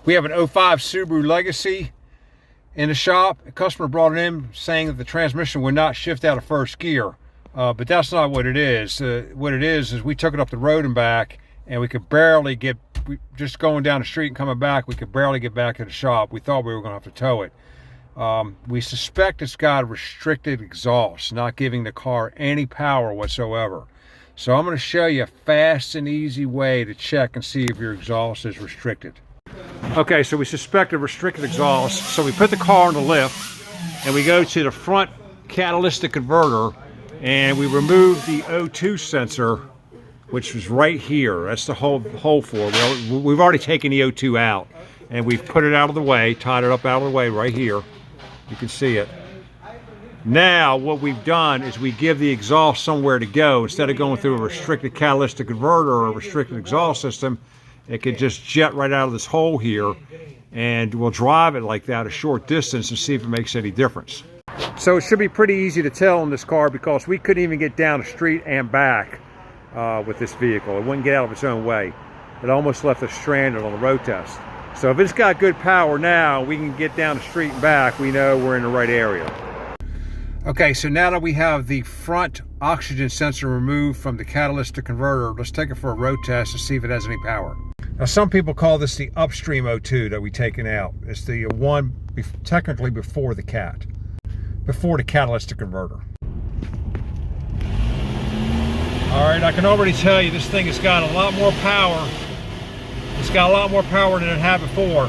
We have an '05 Subaru Legacy in the shop. A customer brought it in saying that the transmission would not shift out of first gear, but that's not what it is. What it is we took it up the road and back, and we could barely get, just going down the street and coming back, we could barely get back to the shop. We thought we were going to have to tow it. We suspect it's got restricted exhaust, not giving the car any power whatsoever. So I'm going to show you a fast and easy way to check and see if your exhaust is restricted. Okay, so we suspect a restricted exhaust. So we put the car on the lift and we go to the front catalytic converter and we remove the O2 sensor, which was right here. That's the hole for it. We've already taken the O2 out and we've put it out of the way, tied it up out of the way right here. You can see it. Now what we've done is we give the exhaust somewhere to go. Instead of going through a restricted catalytic converter or a restricted exhaust system, it could just jet right out of this hole here, and we'll drive it like that a short distance and see if it makes any difference. So it should be pretty easy to tell in this car because we couldn't even get down the street and back with this vehicle. It wouldn't get out of its own way. It almost left us stranded on the road test. So if it's got good power now, we can get down the street and back, we know we're in the right area. Okay, so now that we have the front oxygen sensor removed from the catalytic converter, let's take it for a road test to see if it has any power. Now some people call this the upstream O2 that we've taken out. It's the one technically before the catalytic converter. All right, I can already tell you this thing has got a lot more power. It's got a lot more power than it had before.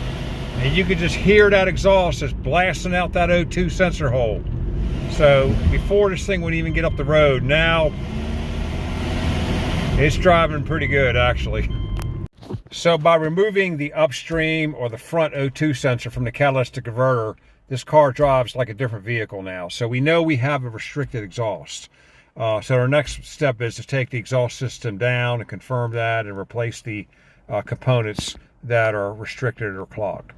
And you can just hear that exhaust just blasting out that O2 sensor hole. So before this thing would even get up the road, now it's driving pretty good actually. So by removing the upstream or the front O2 sensor from the catalytic converter, this car drives like a different vehicle now. So we know we have a restricted exhaust. So our next step is to take the exhaust system down and confirm that and replace the components that are restricted or clogged.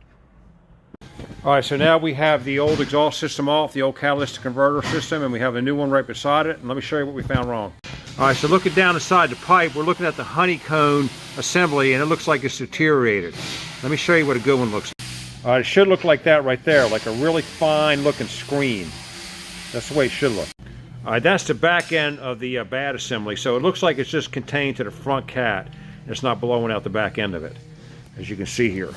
All right, so now we have the old exhaust system off, the old catalytic converter system, and we have a new one right beside it. And let me show you what we found wrong. All right, so looking down inside the pipe, we're looking at the honeycomb assembly, and it looks like it's deteriorated. Let me show you what a good one looks like. All right, it should look like that right there, like a really fine looking screen. That's the way it should look. All right, that's the back end of the bad assembly. So it looks like it's just contained to the front cat. And it's not blowing out the back end of it, as you can see here.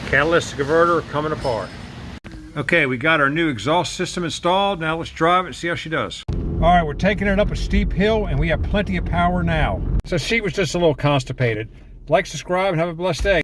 Catalytic converter coming apart. Okay, we got our new exhaust system installed. Now let's drive it and see how she does. All right, we're taking it up a steep hill and we have plenty of power now. So she was just a little constipated. Like, subscribe, and have a blessed day.